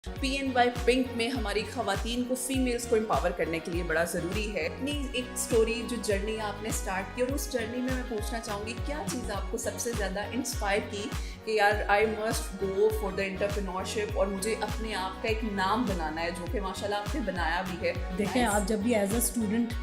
PNY pink में हमारी खवातीन को फीमेल्स को एम्पावर करने के लिए बड़ा ज़रूरी है। अपनी एक स्टोरी जो जर्नी आपने स्टार्ट की और उस जर्नी में मैं पूछना चाहूँगी क्या चीज़ आपको सबसे ज़्यादा इंस्पायर की कि यार I must go for the entrepreneurship और मुझे अपने आप का एक नाम बनाना है, जो कि माशाल्लाह आपने बनाया भी है। देखें आप जब भी एज अ स्टूडेंट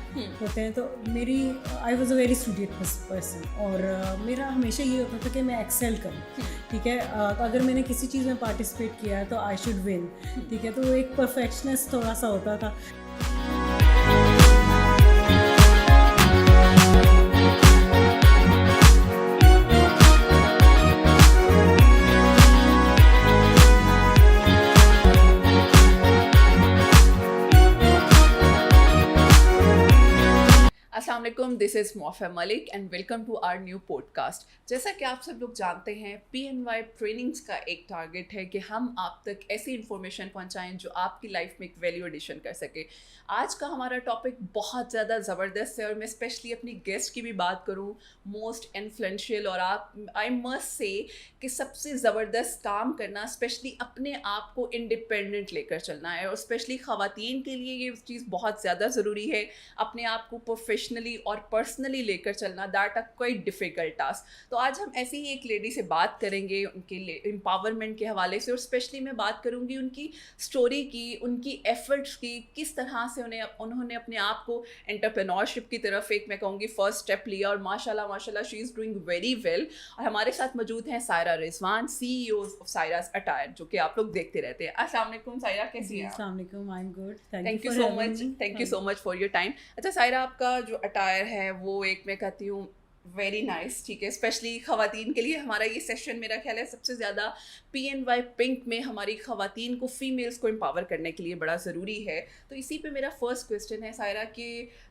होते हैं तो मेरी I was a very studious person और मेरा हमेशा ये होता था कि मैं एक्सेल करूँ। ठीक है, अगर मैंने किसी चीज़ में पार्टिसिपेट किया है तो आई शुड विन। ठीक है, तो एक परफेक्शनिस्ट थोड़ा सा होता था। अस्सलाम वालेकुम, this is Maufa Malik and welcome to our new podcast. जैसा कि आप सब लोग जानते हैं, PNY ट्रेनिंग्स का एक टारगेट है कि हम आप तक ऐसी इन्फॉर्मेशन पहुंचाएं जो आपकी लाइफ में एक वैल्यू एडिशन कर सके। आज का हमारा टॉपिक बहुत ज़्यादा ज़बरदस्त है और मैं स्पेशली अपनी गेस्ट की भी बात करूं, मोस्ट इन्फ्लुएंशियल और आप आई मस्ट से कि सबसे ज़बरदस्त काम करना, स्पेशली अपने आप को इंडिपेंडेंट लेकर चलना है और स्पेशली ख़वातीन के लिए ये चीज़ बहुत ज़्यादा ज़रूरी है। अपने आप को प्रोफेशनली और पर्सनली लेकर चलना, that a quite difficult task. तो आज हम ऐसी ही एक लेडी से बात करेंगे उनके एम्पावरमेंट के हवाले से और स्पेशली मैं बात करूंगी उनकी स्टोरी की, उनकी एफर्ट्स की, किस तरह से उन्होंने अपने आप को एंटरप्रेन्योरशिप की तरफ एक मैं कहूँगी फर्स्ट स्टेप लिया और माशाल्लाह माशाल्लाह she is doing very well. और हमारे साथ मौजूद हैं Saira Rizwan, CEO of Saira's attire, जो कि आप लोग देखते रहते हैं। अस्सलाम वालेकुम सायरा, कैसी हैं? अस्सलाम वालेकुम, I am good, thank you so much, thank you so much for your time. अच्छा सायरा, आपका जो अटायर है वो एक मैं कहती हूँ वेरी नाइस, ठीक है, स्पेशली ख़वातीन के लिए हमारा ये सेशन मेरा ख्याल है सबसे ज़्यादा PNY पिंक में हमारी ख़वातीन को फीमेल्स को एम्पावर करने के लिए बड़ा ज़रूरी है। तो इसी पे मेरा फर्स्ट क्वेश्चन है सायरा कि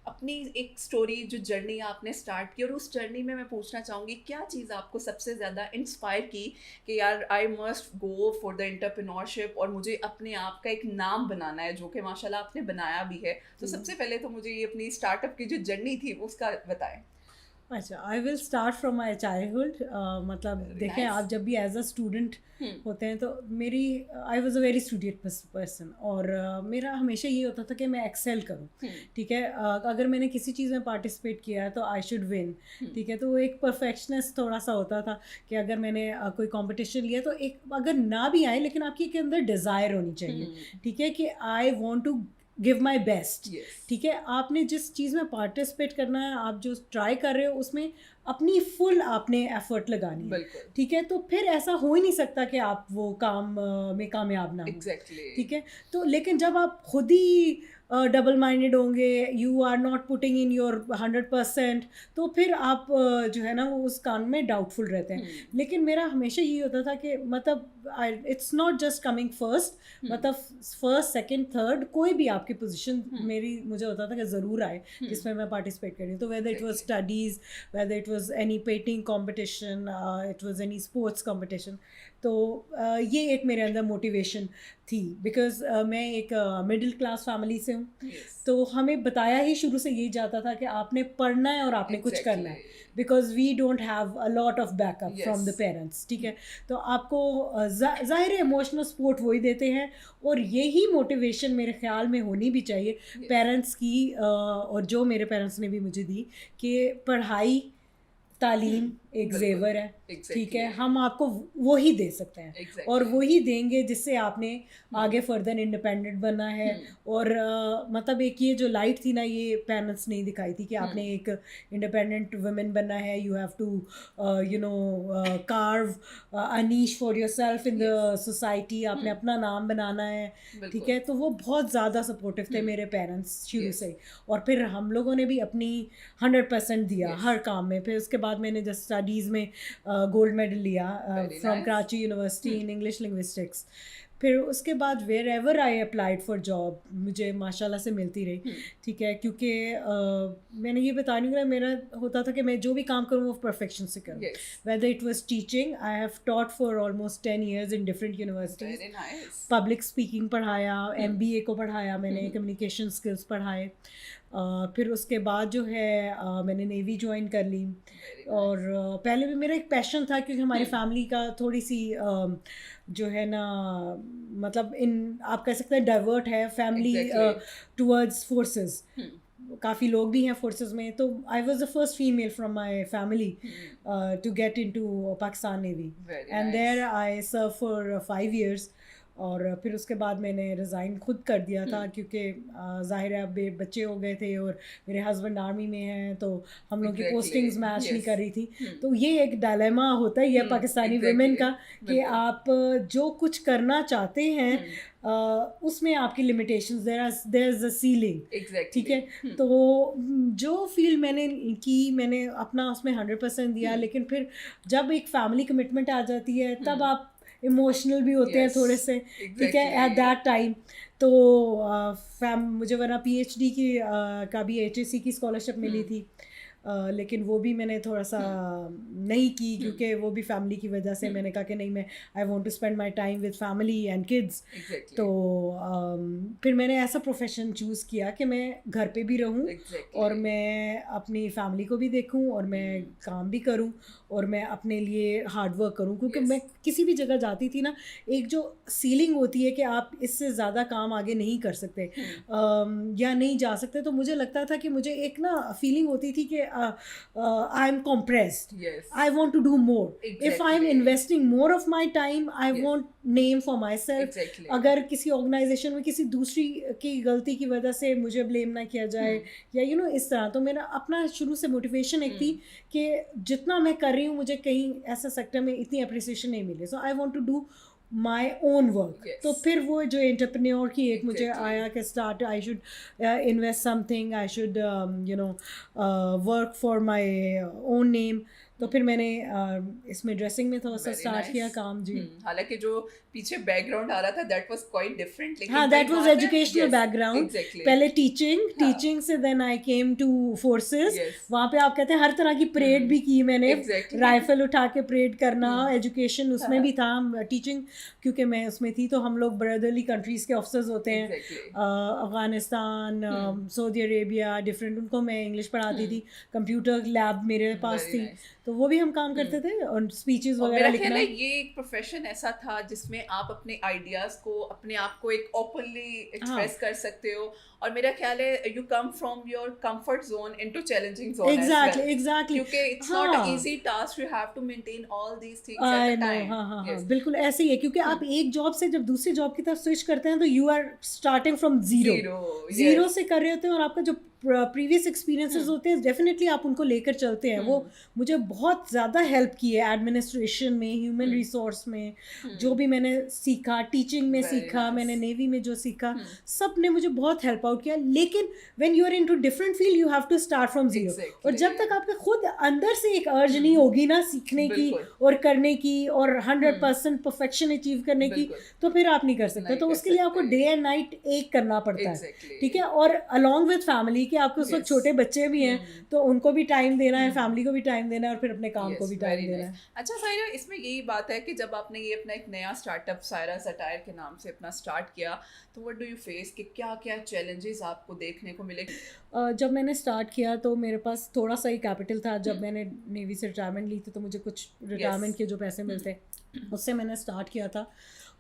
अपनी एक स्टोरी जो जर्नी आपने स्टार्ट की और उस जर्नी में मैं पूछना चाहूँगी क्या चीज़ आपको सबसे ज़्यादा इंस्पायर की कि यार I must go for the entrepreneurship और मुझे अपने आप का एक नाम बनाना है, जो कि माशाल्लाह आपने बनाया भी है। तो सबसे पहले तो मुझे ये अपनी स्टार्टअप की जो जर्नी थी उसका बताएं। अच्छा, I will start from my childhood. मतलब देखें आप जब भी एज अ स्टूडेंट होते हैं तो मेरी I was a very studious person और मेरा हमेशा ये होता था कि मैं एक्सेल करूँ। ठीक है, अगर मैंने किसी चीज़ में पार्टिसिपेट किया है तो आई शुड विन। ठीक है, तो वो एक परफेक्शनिस्ट थोड़ा सा होता था कि अगर मैंने कोई कंपटीशन लिया तो एक अगर ना भी आए लेकिन आपके के अंदर डिज़ायर होनी चाहिए। ठीक है, कि I want to give my best. ठीक है, आपने जिस चीज़ में पार्टिसिपेट करना है, आप जो ट्राई कर रहे हो उसमें अपनी फुल आपने एफर्ट लगानी है। ठीक है, तो फिर ऐसा हो ही नहीं सकता कि आप वो काम में कामयाब ना हो। ठीक है, तो लेकिन जब आप खुद ही डबल माइंडेड होंगे, you are not putting in your 100%, तो फिर आप जो है ना वो उस काम में डाउटफुल रहते हैं। लेकिन मेरा हमेशा ये होता था कि मतलब it's not just coming first, मतलब फर्स्ट सेकंड थर्ड कोई भी आपकी पोजीशन मेरी मुझे होता था कि ज़रूर आए जिसमें मैं पार्टिसिपेट करी। तो whether it was studies, whether it was any painting competition, it was any sports competition. तो ये एक मेरे अंदर मोटिवेशन थी बिकॉज मैं एक मिडिल क्लास फैमिली से हूँ। तो हमें बताया ही शुरू से यही जाता था कि आपने पढ़ना है और आपने कुछ करना है, because we don't have a lot of backup from the parents. ठीक है, तो आपको ज़ाहिर है इमोशनल सपोर्ट वही देते हैं और यही मोटिवेशन मेरे ख्याल में होनी भी चाहिए पेरेंट्स की, और जो मेरे पेरेंट्स ने भी मुझे दी कि पढ़ाई तालीम एक जेवर है। ठीक है, हम आपको वो ही दे सकते हैं और वो ही देंगे जिससे आपने आगे फर्दर इंडिपेंडेंट बनना है। और मतलब एक ये जो लाइट थी ना, ये पेरेंट्स नहीं दिखाई थी कि आपने एक इंडिपेंडेंट वुमेन बनना है। You have to you know carve a niche for yourself in the society, आपने अपना नाम बनाना है। ठीक है, तो वो बहुत ज़्यादा सपोर्टिव थे मेरे पेरेंट्स शुरू से। और फिर हम लोगों ने भी अपनी 100% दिया हर काम में। फिर उसके बाद मैंने जस्ट स्टडीज़ में गोल्ड मेडल लिया from Karachi university in English linguistics. फिर उसके बाद wherever I applied for job मुझे माशाल्लाह से मिलती रही। ठीक है, क्योंकि मैंने ये बता नहीं रहा, मेरा होता था कि मैं जो भी काम करूँ वो परफेक्शन से करूँ। Whether it was teaching, I have taught for almost 10 years in different universities. Public speaking पढ़ाया, MBA को पढ़ाया मैंने, कम्युनिकेशन स्किल्स पढ़ाए, फिर उसके बाद जो है मैंने नेवी ज्वाइन कर ली। और पहले भी मेरा एक पैशन था, क्योंकि हमारी फैमिली का थोड़ी सी जो है ना, मतलब आप कह सकते हैं डाइवर्ट है फैमिली टुवर्ड्स फोर्सेस। काफ़ी लोग भी हैं फोर्सेस में, तो I was the first female from my family to get in to Pakistan navy, and there I serve for 5 years। और फिर उसके बाद मैंने रिज़ाइन खुद कर दिया था, क्योंकि ज़ाहिर है अब बच्चे हो गए थे और मेरे हस्बैंड आर्मी में हैं, तो हम लोग की पोस्टिंग्स मैच नहीं कर रही थी। तो ये एक डायलेमा होता ही है पाकिस्तानी वुमेन का, कि आप जो कुछ करना चाहते हैं उसमें आपकी limitations, there is a ceiling, ठीक है। तो जो फील्ड मैंने की, मैंने अपना उसमें 100% दिया, लेकिन फिर जब एक फैमिली कमिटमेंट आ जाती है तब आप इमोशनल भी होते हैं थोड़े से, ठीक है, एट दैट टाइम। तो मुझे वरना PhD की का भी HSC की स्कॉलरशिप मिली थी, लेकिन वो भी मैंने थोड़ा सा नहीं की, क्योंकि वो भी फैमिली की वजह से। मैंने कहा कि नहीं, मैं I want to spend my time with family and kids. तो फिर मैंने ऐसा प्रोफेशन चूज़ किया कि मैं घर पे भी रहूं और मैं अपनी फैमिली को भी देखूं और मैं काम भी करूं और मैं अपने लिए हार्ड वर्क करूं, क्योंकि मैं किसी भी जगह जाती थी ना, एक जो सीलिंग होती है कि आप इससे ज़्यादा काम आगे नहीं कर सकते या नहीं जा सकते। तो मुझे लगता था कि मुझे एक ना फीलिंग होती थी कि I am compressed. Yes. I want to do more. Exactly. If I am investing more of my time, I want name for myself. Exactly. अगर किसी ऑर्गेनाइजेशन में किसी दूसरी की गलती की वजह से मुझे ब्लेम ना किया जाए या इस तरह, तो मेरा अपना शुरू से मोटिवेशन एक थी कि जितना मैं कर रही हूँ मुझे कहीं ऐसा सेक्टर में इतनी अप्रिसिएशन नहीं मिले, so I want to do my own work. तो फिर वो जो एंटरप्रेन्योर की एक मुझे आया कि start, I should invest something, I should work for my own name. तो फिर मैंने इसमें ड्रेसिंग में थोड़ा सा स्टार्ट किया काम जी। हालांकि जो पीछे बैकग्राउंड आ रहा था दैट वाज क्वाइट डिफरेंट, लेकिन हाँ, दैट वाज एजुकेशनल बैकग्राउंड। पहले टीचिंग से then I came to forces. वहाँ पे आप कहते हैं हर तरह की परेड भी की मैंने, राइफल उठा के परेड करना, एजुकेशन उसमें भी था, टीचिंग क्योंकि मैं उसमें थी। तो हम लोग ब्रदरली कंट्रीज़ के ऑफिसर्स होते हैं, अफगानिस्तान, सऊदी अरेबिया, डिफरेंट, उनको मैं इंग्लिश पढ़ाती थी। कंप्यूटर लैब मेरे पास थी, तो वो भी हम काम करते थे और स्पीचेस वगैरह लिखना। ये एक प्रोफेशन ऐसा था जिसमें आप अपने आइडियाज को, अपने आप को एक ओपनली एक्सप्रेस कर सकते हो, और मेरा ख्याल है you come from your comfort zone into challenging zone. Exactly, क्योंकि it's not a easy task, you have to maintain all these things at a time. हाँ, बिल्कुल ऐसे ही है, क्योंकि आप एक जॉब से जब दूसरी जॉब की तरफ स्विच करते हैं तो you are starting from zero से कर रहे होते हैं, और आपका जो प्रीवियस एक्सपीरियंसेस होते हैं डेफिनेटली आप उनको लेकर चलते हैं। वो मुझे बहुत ज़्यादा हेल्प की है एडमिनिस्ट्रेशन में, ह्यूमन रिसोर्स में, जो भी मैंने सीखा, टीचिंग में सीखा, मैंने नेवी में जो सीखा, सब ने मुझे बहुत हेल्प आउट किया। लेकिन when you are into different field you have to start from zero, और जब तक आपके खुद अंदर से एक अर्ज नहीं होगी ना सीखने की और करने की और 100% परफेक्शन अचीव करने की, तो फिर आप नहीं कर सकते। तो उसके लिए आपको डे एंड नाइट एक करना पड़ता है, ठीक है। और अलॉन्ग विद फैमिली, कि आपके उस वक्त छोटे बच्चे भी हैं तो उनको भी टाइम देना है, फैमिली को भी टाइम देना है, और फिर अपने काम को भी टाइम देना है। अच्छा सायरा, इसमें यही बात है कि जब आपने ये अपना एक नया स्टार्टअप सायराज अटायर के नाम से अपना स्टार्ट किया, तो व्हाट डू यू फेस, कि क्या क्या चैलेंजेस आपको देखने को मिले? जब मैंने स्टार्ट किया तो मेरे पास थोड़ा सा ही कैपिटल था। जब मैंने नेवी से रिटायरमेंट ली थी तो मुझे कुछ रिटायरमेंट के जो पैसे मिलते उससे मैंने स्टार्ट किया था।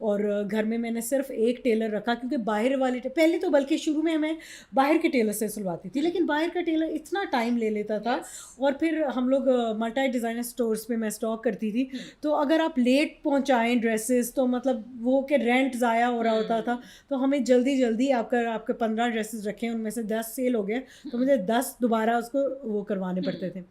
और घर में मैंने सिर्फ एक टेलर रखा, क्योंकि बाहर वाले पहले तो बल्कि शुरू में मैं बाहर के टेलर से सिलवाती थी, लेकिन बाहर का टेलर इतना टाइम ले लेता था। और फिर हम लोग मल्टी डिज़ाइनर स्टोर्स पे मैं स्टॉक करती थी, तो अगर आप लेट पहुंचाएं ड्रेसेस तो मतलब वो के रेंट ज़ाया हो रहा होता था। तो हमें जल्दी आपके 15 ड्रेसेस रखे, उनमें से 10 सेल हो गए, तो मुझे 10 दोबारा उसको वो करवाने पड़ते थे,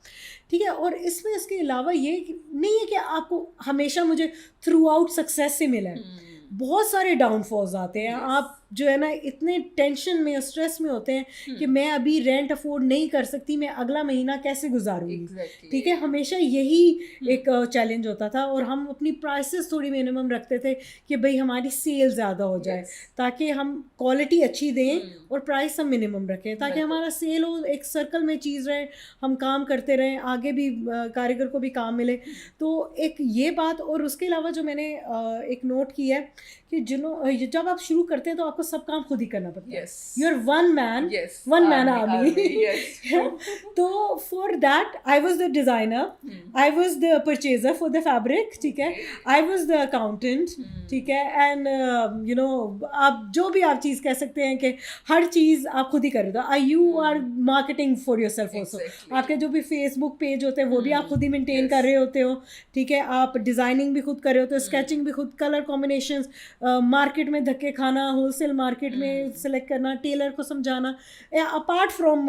ठीक है। और इसमें इसके अलावा ये नहीं है कि आपको हमेशा मुझे थ्रू आउट सक्सेस से मिला है, बहुत सारे डाउनफॉल्स आते हैं। आप जो है ना इतने टेंशन में, स्ट्रेस में होते हैं कि मैं अभी रेंट अफोर्ड नहीं कर सकती, मैं अगला महीना कैसे गुजारूंगी, ठीक है। हमेशा यही एक चैलेंज होता था। और हम अपनी प्राइसेस थोड़ी मिनिमम रखते थे कि भाई हमारी सेल ज़्यादा हो जाए, ताकि हम क्वालिटी अच्छी दें और प्राइस हम मिनिमम रखें, ताकि हमारा सेल हो, एक सर्कल में चीज़ रहे, हम काम करते रहें, आगे भी कारीगर को भी काम मिले। तो एक ये बात। और उसके अलावा जो मैंने एक नोट की है कि जब आप शुरू करते हैं तो आपको सब काम खुद ही करना पड़ता है. Yes. You're one man, Yes. one man army. Yes. तो for that I was the designer, I was the purchaser for the fabric, ठीक है, I was the accountant, ठीक है, and you know आप जो भी आप चीज़ कह सकते हैं कि हर चीज़ आप खुद ही कर रहे हो. You are marketing for yourself also. Exactly. आपके जो भी फेसबुक पेज होते हैं वो भी आप खुद ही मेंटेन कर रहे होते हो, ठीक है, आप डिज़ाइनिंग भी खुद कर रहे होते हो, स्केचिंग भी खुद, कलर कॉम्बिनेशंस, मार्केट में धक्के खाना, होलसेल मार्केट में सेलेक्ट करना, टेलर को समझाना. अपार्ट फ्रॉम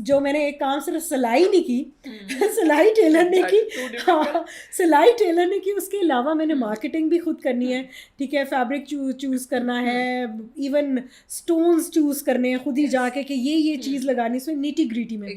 जो मैंने एक काम सिर्फ सिलाई नहीं की सिलाई टेलर ने की, हाँ सिलाई टेलर ने की, उसके अलावा मैंने मार्केटिंग भी खुद करनी है, ठीक है, फैब्रिक चूज़ करना है, इवन स्टोन्स चूज़ करने हैं खुद ही जाके कि ये चीज़ लगानी, इसमें नीटी ग्रीटी में.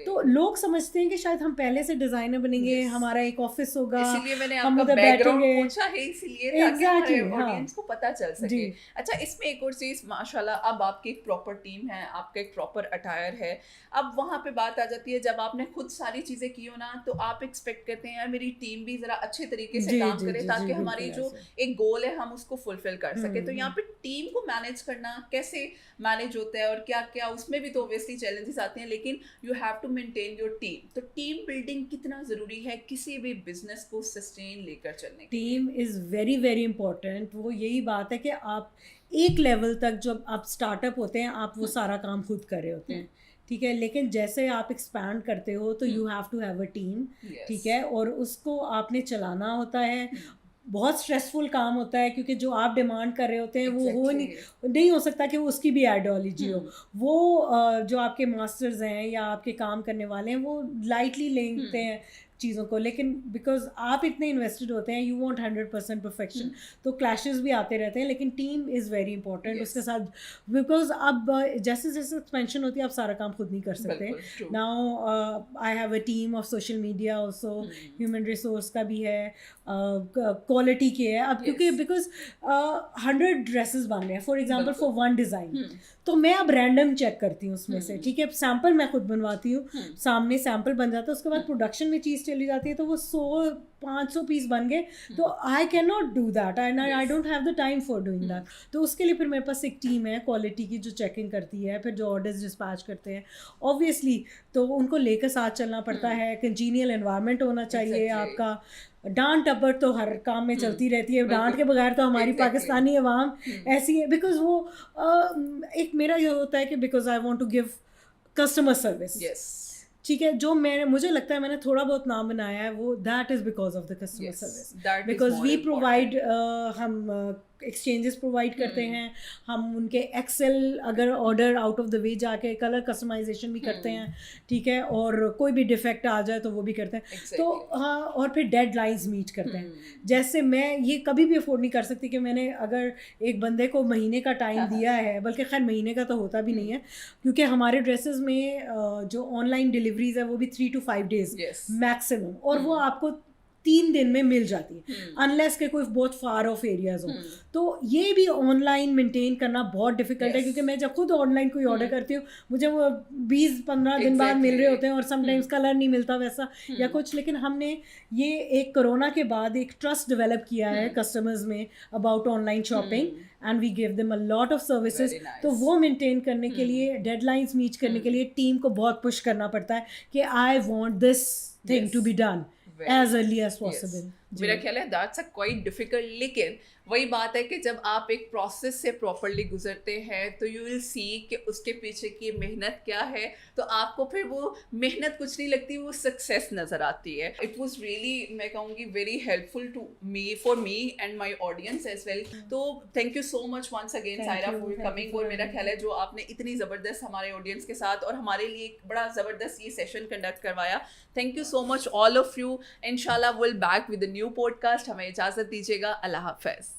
तो लोग समझते हैं कि शायद हम पहले से डिज़ाइनर बनेंगे, हमारा एक ऑफिस होगा, इसीलिए मैंने हम आपका उधर बैकग्राउंड बैठेंगे. पूछा है, इसीलिए ताकि हमारे ऑडियंस को पता चल सके. जी. अच्छा, इसमें एक और चीज़, माशाल्लाह अब आपकी एक प्रॉपर टीम है, आपका एक प्रॉपर अटायर है. अब वहाँ पे बात आ जाती है, जब आपने खुद सारी चीज़ें की हो ना, तो आप एक्सपेक्ट करते हैं यार मेरी टीम भी ज़रा अच्छे तरीके से काम करे ताकि हमारी जो एक गोल है हम उसको फुलफिल कर सके. तो यहाँ पे टीम को मैनेज करना कैसे मैनेज होता है, और क्या क्या उसमें भी तो ऑब्वियसली चैलेंजेस आते हैं, लेकिन you have to maintain your team. तो टीम बिल्डिंग कितना ज़रूरी है किसी भी बिजनेस को सस्टेन लेकर चलने के? Team is very very important. वो यही बात है कि आप एक लेवल तक जब आप स्टार्टअप होते हैं आप वो सारा काम खुद कर रहे होते हैं, ठीक है, लेकिन जैसे आप एक्सपैंड करते हो तो you have to have a team, ठीक है, और उसको आपने चलाना होता है. बहुत स्ट्रेसफुल काम होता है क्योंकि जो आप डिमांड कर रहे होते हैं वो हो नहीं हो सकता कि वो उसकी भी आइडियोलॉजी हो. वो जो आपके मास्टर्स हैं या आपके काम करने वाले हैं वो लाइटली लेते हैं चीज़ों को, लेकिन बिकॉज आप इतने इन्वेस्टेड होते हैं, यू वांट 100% परफेक्शन, तो क्लैशेस भी आते रहते हैं. लेकिन टीम इज़ वेरी इंपॉर्टेंट. उसके साथ बिकॉज अब जैसे जैसे एक्सपेंशन होती है आप सारा काम खुद नहीं कर सकते. Now I have a team of social media also, human resource का भी है, क्वालिटी की है. अब क्योंकि बिकॉज 100 ड्रेसेस बन रहे हैं for example for one design, तो मैं अब रैंडम चेक करती हूँ उसमें से, ठीक है, सैम्पल मैं खुद बनवाती हूँ, सामने सैम्पल बन जाता है, उसके बाद प्रोडक्शन में चीज़ चली जाती है तो वो 100-500 पीस बन गए, तो I can not do that, I don't have the time for doing that. तो उसके लिए फिर मेरे पास एक टीम है क्वालिटी की जो चेकिंग करती है, फिर जो ऑर्डर्स डिस्पैच करते हैं, ऑब्वियसली तो उनको लेकर साथ चलना पड़ता है. कंजीनियल एनवायरनमेंट होना चाहिए आपका. डांट टपट तो हर काम में चलती रहती है, डांट के बगैर तो हमारी पाकिस्तानी अवाम ऐसी है, बिकॉज वो एक मेरा ये होता है कि because I want to give customer service, ठीक है, जो मुझे लगता है मैंने थोड़ा बहुत नाम बनाया है वो that is because of the customer service, because we provide, हम एक्सचेंजेस प्रोवाइड करते हैं, हम उनके एक्सेल अगर order out of the way जाके कलर कस्टमाइजेशन भी करते हैं, ठीक है, और कोई भी डिफेक्ट आ जाए तो वो भी करते हैं. तो हाँ, और फिर डेडलाइंस मीट करते हैं. जैसे मैं ये कभी भी अफोर्ड नहीं कर सकती कि मैंने अगर एक बंदे को महीने का टाइम दिया है, बल्कि खैर महीने का तो होता भी नहीं है क्योंकि हमारे ड्रेसेस में जो ऑनलाइन डिलीवरीज है वो भी 3 to 5 days मैक्सिमम, और वो आपको 3 दिन में मिल जाती है, अनलेस के कोई बहुत फार ऑफ एरियाज हो. तो ये भी ऑनलाइन मेंटेन करना बहुत डिफिकल्ट है क्योंकि मैं जब खुद ऑनलाइन कोई ऑर्डर करती हूँ मुझे वो 20-15 दिन बाद मिल रहे होते हैं, और समटाइम्स कलर नहीं मिलता वैसा या कुछ. लेकिन हमने ये एक कोरोना के बाद एक ट्रस्ट डेवलप किया है कस्टमर्स में about online shopping, and we give them a lot of services. तो वो मेंटेन करने के लिए, डेडलाइंस मीट करने के लिए टीम को बहुत पुश करना पड़ता है कि I want this thing to be done as early as possible. मेरा ख्याल है that's a quite difficult, लेकिन वही बात है कि जब आप एक प्रोसेस से प्रॉपरली गुजरते हैं तो यू विल सी कि उसके पीछे की मेहनत क्या है, तो आपको फिर वो मेहनत कुछ नहीं लगती, वो सक्सेस नज़र आती है. इट वाज रियली, मैं कहूँगी, very helpful to me, for me and my audience as well. तो thank you so much once again Saira for coming. और मेरा ख्याल है जो आपने इतनी ज़बरदस्त हमारे ऑडियंस के साथ और हमारे लिए एक बड़ा ज़बरदस्त ये सेशन कंडक्ट करवाया. Thank you so much all of you. इंशाल्लाह will back with a new podcast. हमें इजाज़त दीजिएगा. अल्लाह हाफ़िज़.